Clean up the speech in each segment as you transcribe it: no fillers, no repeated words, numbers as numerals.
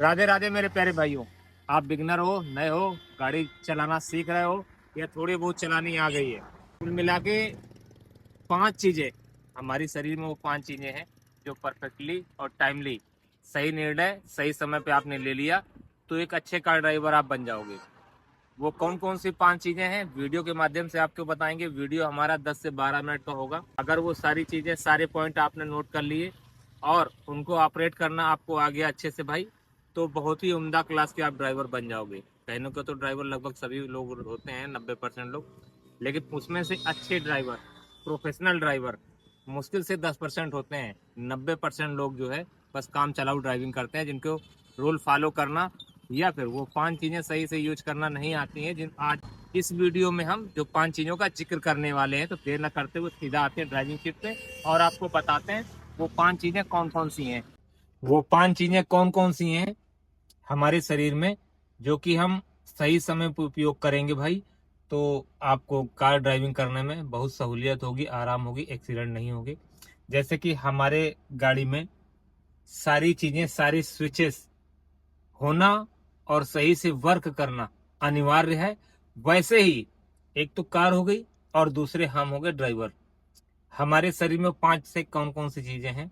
राधे राधे मेरे प्यारे भाइयों। आप बिगनर हो, नए हो, गाड़ी चलाना सीख रहे हो या थोड़ी बहुत चलानी आ गई है। कुल मिला के 5 चीजें हमारी शरीर में, वो 5 चीजें हैं जो परफेक्टली और टाइमली सही निर्णय सही समय पे आपने ले लिया तो एक अच्छे कार ड्राइवर आप बन जाओगे। वो कौन कौन सी 5 चीजें हैं वीडियो के माध्यम से आपको बताएंगे। वीडियो हमारा 10 से 12 मिनट का होगा। अगर वो सारी चीजें, सारे पॉइंट आपने नोट कर लिए और उनको ऑपरेट करना आपको आ गया अच्छे से भाई, तो बहुत ही उम्दा क्लास के आप ड्राइवर बन जाओगे। कहने को तो ड्राइवर लगभग सभी लोग होते हैं, 90% लोग, लेकिन उसमें से अच्छे ड्राइवर, प्रोफेशनल ड्राइवर मुश्किल से 10% होते हैं। 90% लोग जो है बस काम चलाऊ ड्राइविंग करते हैं, जिनको रूल फॉलो करना या फिर वो 5 चीजें सही से यूज करना नहीं आती हैं। जिन आज इस वीडियो में हम जो 5 चीजों का जिक्र करने वाले हैं, तो देर न करते हुए सीधा आते हैं ड्राइविंग सीट पे और आपको बताते हैं वो 5 चीजें कौन कौन सी हैं। वो 5 चीजें कौन कौन सी हैं हमारे शरीर में जो कि हम सही समय पर उपयोग करेंगे भाई, तो आपको कार ड्राइविंग करने में बहुत सहूलियत होगी, आराम होगी, एक्सीडेंट नहीं होगी। जैसे कि हमारे गाड़ी में सारी चीजें, सारी स्विचेस होना और सही से वर्क करना अनिवार्य है। वैसे ही एक तो कार हो गई और दूसरे हम हो गए ड्राइवर। हमारे शरीर में 5 से कौन कौन सी चीजें हैं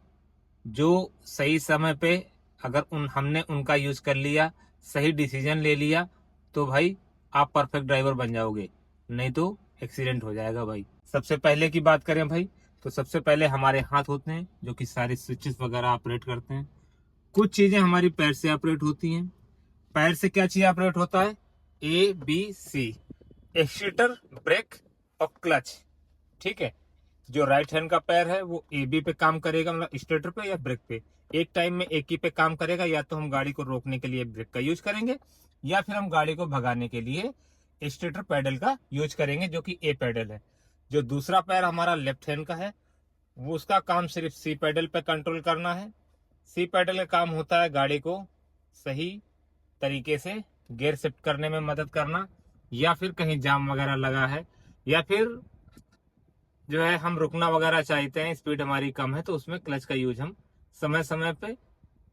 जो सही समय पे अगर हमने उनका यूज कर लिया, सही डिसीजन ले लिया, तो भाई आप परफेक्ट ड्राइवर बन जाओगे, नहीं तो एक्सीडेंट हो जाएगा भाई। सबसे पहले की बात करें भाई, तो सबसे पहले हमारे हाथ होते हैं जो कि सारे स्विचेस वगैरह ऑपरेट करते हैं। कुछ चीजें हमारी पैर से ऑपरेट होती हैं। पैर से क्या चीज ऑपरेट होता है? ABC, एक्सीटर, ब्रेक और क्लच। ठीक है, जो राइट हैंड का पैर है वो AB पे काम करेगा, मतलब स्टेटर पे या ब्रेक पे। एक टाइम में एक ही पे काम करेगा। या तो हम गाड़ी को रोकने के लिए ब्रेक का यूज करेंगे या फिर हम गाड़ी को भगाने के लिए स्टेटर पैडल का यूज करेंगे, जो कि A पैडल है। जो दूसरा पैर हमारा लेफ्ट हैंड का है, वो उसका काम सिर्फ C पैडल पे कंट्रोल करना है। C पैडल का काम होता है गाड़ी को सही तरीके से गियर शिफ्ट करने में मदद करना, या फिर कहीं जाम वगैरह लगा है, या फिर जो है हम रुकना वगैरह चाहते हैं, स्पीड हमारी कम है, तो उसमें क्लच का यूज हम समय समय पे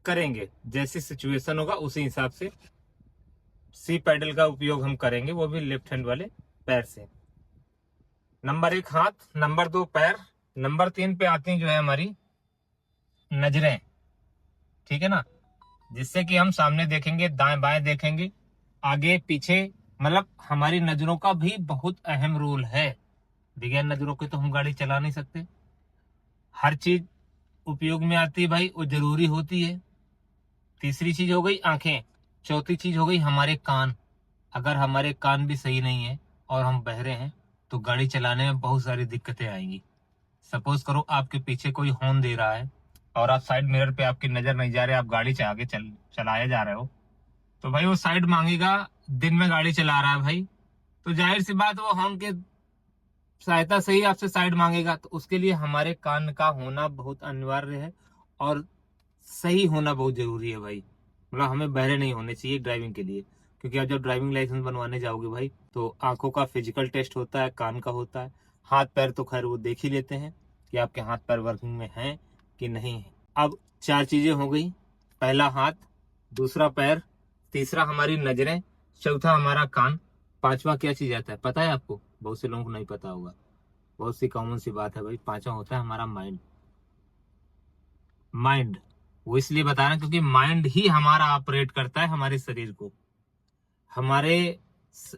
करेंगे। जैसी सिचुएशन होगा उसी हिसाब से C पैडल का उपयोग हम करेंगे, वो भी लेफ्ट हैंड वाले पैर से। नंबर 1 हाथ, नंबर 2 पैर, नंबर 3 पे आती हैं जो है हमारी नजरें। ठीक है ना, जिससे कि हम सामने देखेंगे, दाएं बाएं देखेंगे, आगे पीछे, मतलब हमारी नजरों का भी बहुत अहम रोल है। बगैर नजरों के तो हम गाड़ी चला नहीं सकते। हर चीज उपयोग में आती है भाई, वो जरूरी होती है। तीसरी चीज हो गई आंखें। चौथी चीज हो गई हमारे कान। अगर हमारे कान भी सही नहीं है और हम बहरे हैं तो गाड़ी चलाने में बहुत सारी दिक्कतें आएंगी। सपोज करो आपके पीछे कोई हॉर्न दे रहा है और आप साइड मिरर पे आपकी नजर नहीं जा रही, आप गाड़ी से आगे चलाए जा रहे हो, तो भाई वो साइड मांगेगा। दिन में गाड़ी चला रहा है भाई, तो जाहिर सी बात वो हॉर्न के सहायता से ही आपसे साइड मांगेगा। तो उसके लिए हमारे कान का होना बहुत अनिवार्य है और सही होना बहुत जरूरी है भाई। मतलब हमें बहरे नहीं होने चाहिए ड्राइविंग के लिए, क्योंकि आप जब ड्राइविंग लाइसेंस बनवाने जाओगे भाई, तो आंखों का फिजिकल टेस्ट होता है, कान का होता है, हाथ पैर तो खैर वो देख ही लेते हैं कि आपके हाथ पैर वर्किंग में हैं कि नहीं है। अब 4 चीजें हो गई, पहला हाथ, दूसरा पैर, तीसरा हमारी नजरें, चौथा हमारा कान, पांचवा क्या चीज आता है पता है आपको? बहुत से लोगों को नहीं पता होगा, बहुत सी कॉमन सी बात है भाई। पांचवा होता है हमारा माइंड। माइंड वो इसलिए बता रहे हैं क्योंकि माइंड ही हमारा ऑपरेट करता है हमारे शरीर को। हमारे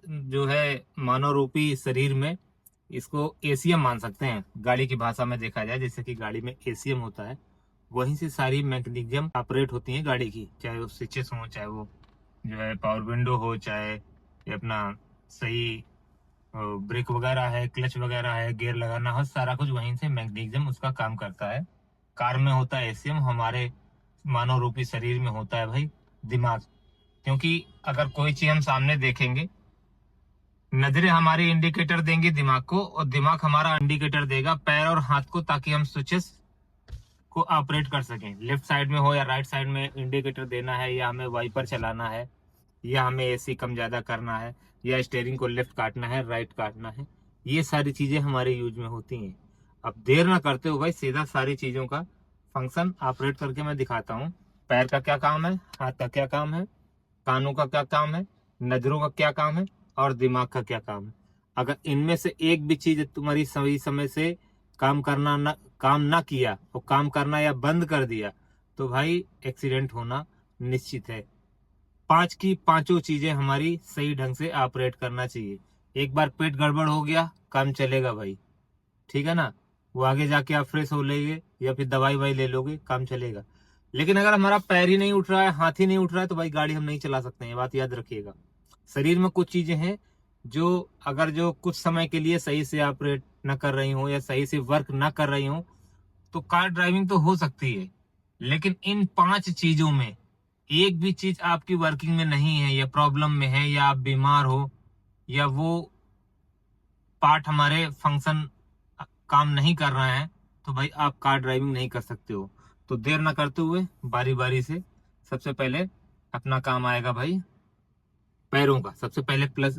जो है मानव रूपी शरीर में, इसको एसीएम मान सकते हैं गाड़ी की भाषा में देखा जाए। जैसे कि गाड़ी में एसीएम होता है, वहीं से सारी मैकेनिज्म ऑपरेट होती है गाड़ी की, चाहे वो स्विचेस हो, चाहे वो जो है पावर विंडो हो, चाहे ये अपना सही ब्रेक वगैरह है, क्लच वगैरह है, गियर लगाना हो, सारा कुछ वहीं से मैकेनिज्म उसका काम करता है। कार में होता है एसीएम, हमारे मानव रूपी शरीर में होता है भाई दिमाग। क्योंकि अगर कोई चीज हम सामने देखेंगे, नजरें हमारी इंडिकेटर देंगी दिमाग को, और दिमाग हमारा इंडिकेटर देगा पैर और हाथ को, ताकि हम स्विचेस को ऑपरेट कर सकें। लेफ्ट साइड में हो या राइट साइड में इंडिकेटर देना है, या हमें वाइपर चलाना है, या हमें एसी कम ज्यादा करना है, या स्टीयरिंग को लेफ्ट काटना है, राइट काटना है, ये सारी चीजें हमारे यूज में होती हैं। अब देर ना करते हो भाई, सीधा सारी चीजों का फंक्शन ऑपरेट करके मैं दिखाता हूँ, पैर का क्या काम है, हाथ का क्या काम है, कानों का क्या काम है, नजरों का क्या काम है और दिमाग का क्या काम है। अगर इनमें से एक भी चीज तुम्हारी सही समय से काम ना किया और काम करना या बंद कर दिया तो भाई एक्सीडेंट होना निश्चित है। पांच की पांचों चीजें हमारी सही ढंग से ऑपरेट करना चाहिए। एक बार पेट गड़बड़ हो गया काम चलेगा भाई, ठीक है ना। वो आगे जाके आप फ्रेश हो लेंगे या फिर दवाई वाई ले लोगे, काम चलेगा। लेकिन अगर हमारा पैर ही नहीं उठ रहा है, हाथ ही नहीं उठ रहा है तो भाई गाड़ी हम नहीं चला सकते हैं, बात याद रखिएगा। शरीर में कुछ चीजें हैं जो अगर जो कुछ समय के लिए सही से ऑपरेट न कर रही हो या सही से वर्क न कर रही हो तो कार ड्राइविंग तो हो सकती है। लेकिन इन पांच चीजों में एक भी चीज आपकी वर्किंग में नहीं है या प्रॉब्लम में है या आप बीमार हो या वो पार्ट हमारे फंक्शन काम नहीं कर रहा है तो भाई आप कार ड्राइविंग नहीं कर सकते हो। तो देर ना करते हुए बारी बारी से सबसे पहले अपना काम आएगा भाई पैरों का। सबसे पहले प्लस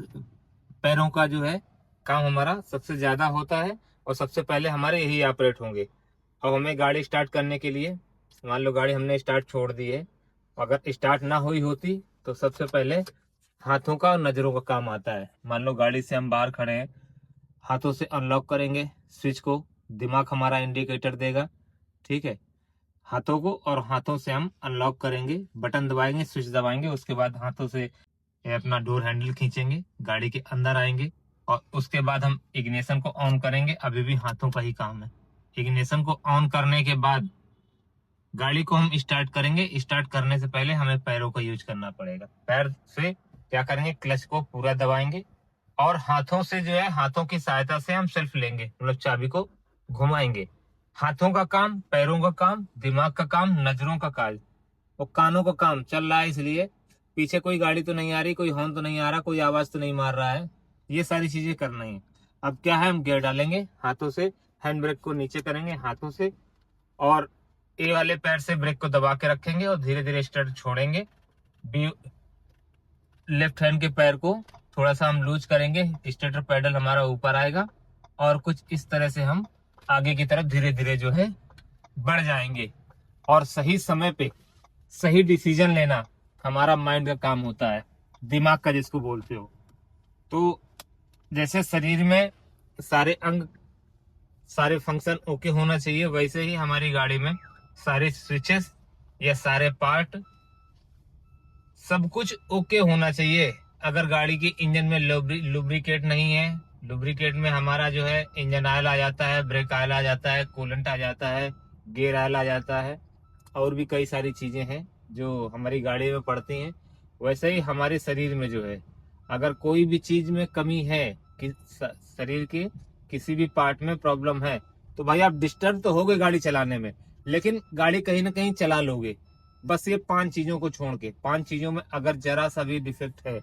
पैरों का जो है काम हमारा सबसे ज्यादा होता है और सबसे पहले हमारे यही ऑपरेट होंगे। अब हमें गाड़ी स्टार्ट करने के लिए मान लो गाड़ी हमने स्टार्ट छोड़ दी है, अगर स्टार्ट ना हुई होती तो सबसे पहले हाथों का और नजरों का काम आता है। मान लो गाड़ी से हम बाहर खड़े हैं, हाथों से अनलॉक करेंगे स्विच को, दिमाग हमारा इंडिकेटर देगा, ठीक है। हाथों को और हाथों से हम अनलॉक करेंगे, बटन दबाएंगे, स्विच दबाएंगे, उसके बाद हाथों से ये अपना डोर हैंडल खींचेंगे, गाड़ी के अंदर आएंगे और उसके बाद हम इग्निशन को ऑन करेंगे। अभी भी हाथों का ही काम है। इग्निशन को ऑन करने के बाद गाड़ी को हम स्टार्ट करेंगे। स्टार्ट करने से पहले हमें पैरों का यूज करना पड़ेगा। पैर से क्या करेंगे, क्लच को पूरा दबाएंगे और हाथों से जो है हाथों की सहायता से हम सेल्फ लेंगे, मतलब चाबी को घुमाएंगे। हाथों का काम, पैरों का काम, दिमाग का काम, नजरों का काम और कानों का काम चल रहा है। इसलिए पीछे कोई गाड़ी तो नहीं आ रही, कोई हॉर्न तो नहीं आ रहा, कोई आवाज तो नहीं मार रहा है, ये सारी चीजें करनी है। अब क्या है, हम गियर डालेंगे हाथों से, हैंड ब्रेक को नीचे करेंगे हाथों से और ए वाले पैर से ब्रेक को दबा के रखेंगे और धीरे धीरे स्टार्ट छोड़ेंगे। बी लेफ्ट हैंड के पैर को थोड़ा सा हम लूज करेंगे, स्टेटर पैडल हमारा ऊपर आएगा और कुछ इस तरह से हम आगे की तरफ धीरे धीरे जो है बढ़ जाएंगे। और सही समय पे सही डिसीजन लेना हमारा माइंड का काम होता है, दिमाग का जिसको बोलते हो। तो जैसे शरीर में सारे अंग सारे फंक्शन ओके होना चाहिए, वैसे ही हमारी गाड़ी में सारे स्विचेस या सारे पार्ट सब कुछ ओके होना चाहिए। अगर गाड़ी की इंजन में लुब्रिकेट नहीं है, लुब्रिकेट में हमारा जो है इंजन ऑयल आ जाता है, ब्रेक ऑयल आ जाता है, कूलेंट आ जाता है, गियर ऑयल आ जाता है और भी कई सारी चीजें हैं जो हमारी गाड़ी में पड़ती हैं। वैसे ही हमारे शरीर में जो है अगर कोई भी चीज में कमी है कि शरीर के किसी भी पार्ट में प्रॉब्लम है तो भाई आप डिस्टर्ब तो होगे गाड़ी चलाने में, लेकिन गाड़ी कहीं ना कहीं चला लोगे। बस ये पांच चीजों को छोड़ के, पांच चीजों में अगर जरा सा भी डिफेक्ट है,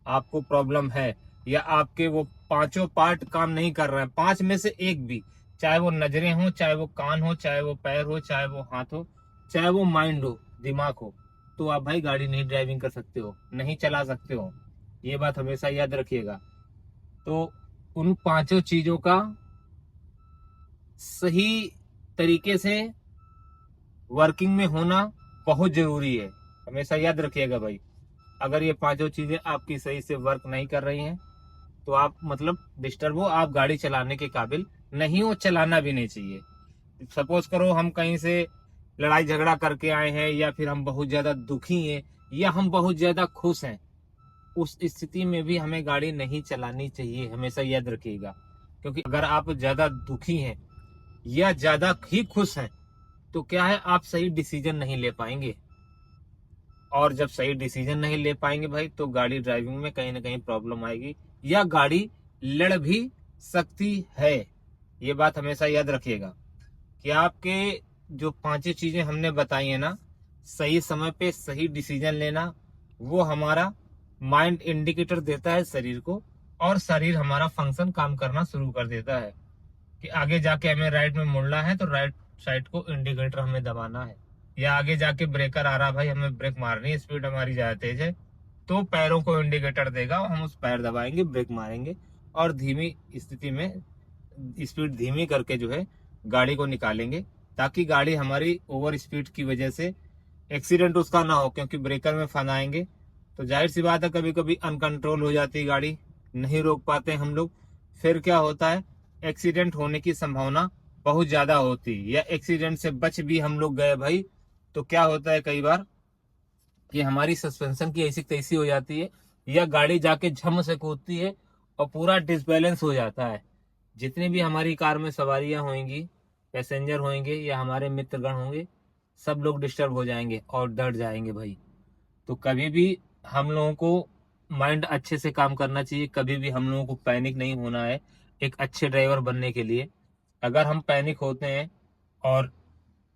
आपको प्रॉब्लम है या आपके वो पांचों पार्ट काम नहीं कर रहे हैं, पांच में से एक भी, चाहे वो नजरें हो, चाहे वो कान हो, चाहे वो पैर हो, चाहे वो हाथ हो, चाहे वो माइंड हो, दिमाग हो, तो आप भाई गाड़ी नहीं ड्राइविंग कर सकते हो, नहीं चला सकते हो। ये बात हमेशा याद रखिएगा। तो उन पांचों चीजों का सही तरीके से वर्किंग में होना बहुत जरूरी है, हमेशा याद रखिएगा भाई। अगर ये पांचों चीजें आपकी सही से वर्क नहीं कर रही हैं तो आप मतलब डिस्टर्ब हो, आप गाड़ी चलाने के काबिल नहीं हो, चलाना भी नहीं चाहिए। सपोज करो हम कहीं से लड़ाई झगड़ा करके आए हैं या फिर हम बहुत ज्यादा दुखी हैं या हम बहुत ज्यादा खुश हैं, उस स्थिति में भी हमें गाड़ी नहीं चलानी चाहिए, हमेशा याद रखिएगा। क्योंकि अगर आप ज्यादा दुखी हैं या ज्यादा ही खुश हैं तो क्या है, आप सही डिसीजन नहीं ले पाएंगे और जब सही डिसीजन नहीं ले पाएंगे भाई तो गाड़ी ड्राइविंग में कहीं ना कहीं प्रॉब्लम आएगी या गाड़ी लड़ भी सकती है। ये बात हमेशा याद रखिएगा कि आपके जो पांचों चीजें हमने बताई है ना, सही समय पे सही डिसीजन लेना, वो हमारा माइंड इंडिकेटर देता है शरीर को और शरीर हमारा फंक्शन काम करना शुरू कर देता है कि आगे जाके हमें राइट में मुड़ना है तो राइट साइड को इंडिकेटर हमें दबाना है, या आगे जाके ब्रेकर आ रहा भाई हमें ब्रेक मारनी है, स्पीड हमारी ज्यादा तेज है, तो पैरों को इंडिकेटर देगा और हम उस पैर दबाएंगे, ब्रेक मारेंगे और धीमी स्थिति में स्पीड धीमी करके जो है गाड़ी को निकालेंगे, ताकि गाड़ी हमारी ओवर स्पीड की वजह से एक्सीडेंट उसका ना हो, क्योंकि ब्रेकर में फंसाएंगे तो जाहिर सी बात है कभी कभी अनकंट्रोल हो जाती है गाड़ी, नहीं रोक पाते हम लोग, फिर क्या होता है एक्सीडेंट होने की संभावना बहुत ज्यादा होती है। या एक्सीडेंट से बच भी हम लोग गए भाई तो क्या होता है कई बार कि हमारी सस्पेंशन की ऐसी तैसी हो जाती है या गाड़ी जाके झम से कूदती है और पूरा डिसबैलेंस हो जाता है। जितनी भी हमारी कार में सवारियां होंगी, पैसेंजर होंगे या हमारे मित्रगण होंगे, सब लोग डिस्टर्ब हो जाएंगे और डर जाएंगे भाई। तो कभी भी हम लोगों को माइंड अच्छे से काम करना चाहिए, कभी भी हम लोगों को पैनिक नहीं होना है एक अच्छे ड्राइवर बनने के लिए। अगर हम पैनिक होते हैं और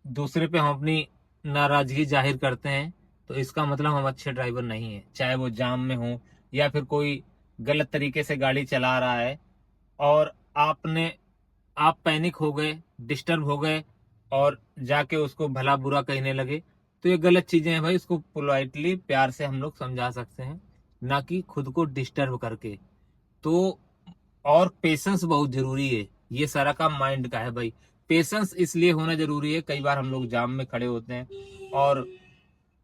दूसरे पे हम अपनी नाराजगी जाहिर करते हैं तो इसका मतलब हम अच्छे ड्राइवर नहीं है, चाहे वो जाम में हो या फिर कोई गलत तरीके से गाड़ी चला रहा है और आप पैनिक हो गए, डिस्टर्ब हो गए और जाके उसको भला बुरा कहने लगे, तो ये गलत चीजें हैं भाई। इसको पोलाइटली प्यार से हम लोग समझा सकते हैं, ना कि खुद को डिस्टर्ब करके। तो और पेशेंस बहुत जरूरी है, ये सारा काम माइंड का है भाई। पेशेंस इसलिए होना जरूरी है, कई बार हम लोग जाम में खड़े होते हैं और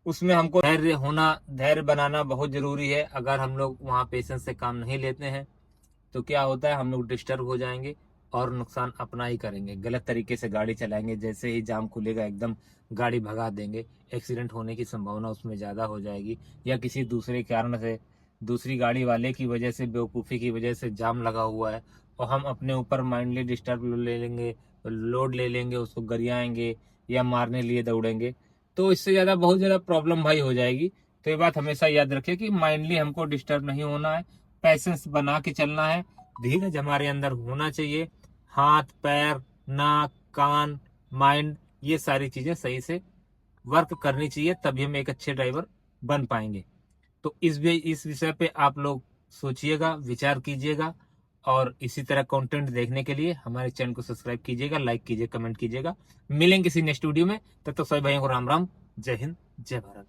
उसमें हमको धैर्य बनाना बहुत जरूरी है। अगर हम लोग वहाँ पेशेंस से काम नहीं लेते हैं तो क्या होता है हम लोग डिस्टर्ब हो जाएंगे और नुकसान अपना ही करेंगे, गलत तरीके से गाड़ी चलाएंगे, जैसे ही जाम खुलेगा एकदम गाड़ी भगा देंगे, एक्सीडेंट होने की संभावना उसमें ज़्यादा हो जाएगी। या किसी दूसरे कारण से, दूसरी गाड़ी वाले की वजह से, बेवकूफ़ी की वजह से जाम लगा हुआ है और हम अपने ऊपर माइंडली डिस्टर्ब ले लेंगे, लोड ले लेंगे, उसको गरियाएंगे या मारने लिए दौड़ेंगे, तो इससे ज़्यादा बहुत ज़्यादा प्रॉब्लम भाई हो जाएगी। तो ये बात हमेशा याद रखिए कि माइंडली हमको डिस्टर्ब नहीं होना है, पैसेंस बना के चलना है, धीरज हमारे अंदर होना चाहिए। हाथ पैर नाक कान माइंड, ये सारी चीजें सही से वर्क करनी चाहिए, तभी हम एक अच्छे ड्राइवर बन पाएंगे। तो इस विषय पे आप लोग सोचिएगा, विचार कीजिएगा और इसी तरह कंटेंट देखने के लिए हमारे चैनल को सब्सक्राइब कीजिएगा, लाइक कीजिए, कमेंट कीजिएगा। मिलेंगे किसी नेक्स्ट वीडियो में, तब तक सभी भाइयों को राम राम, जय हिंद, जय भारत।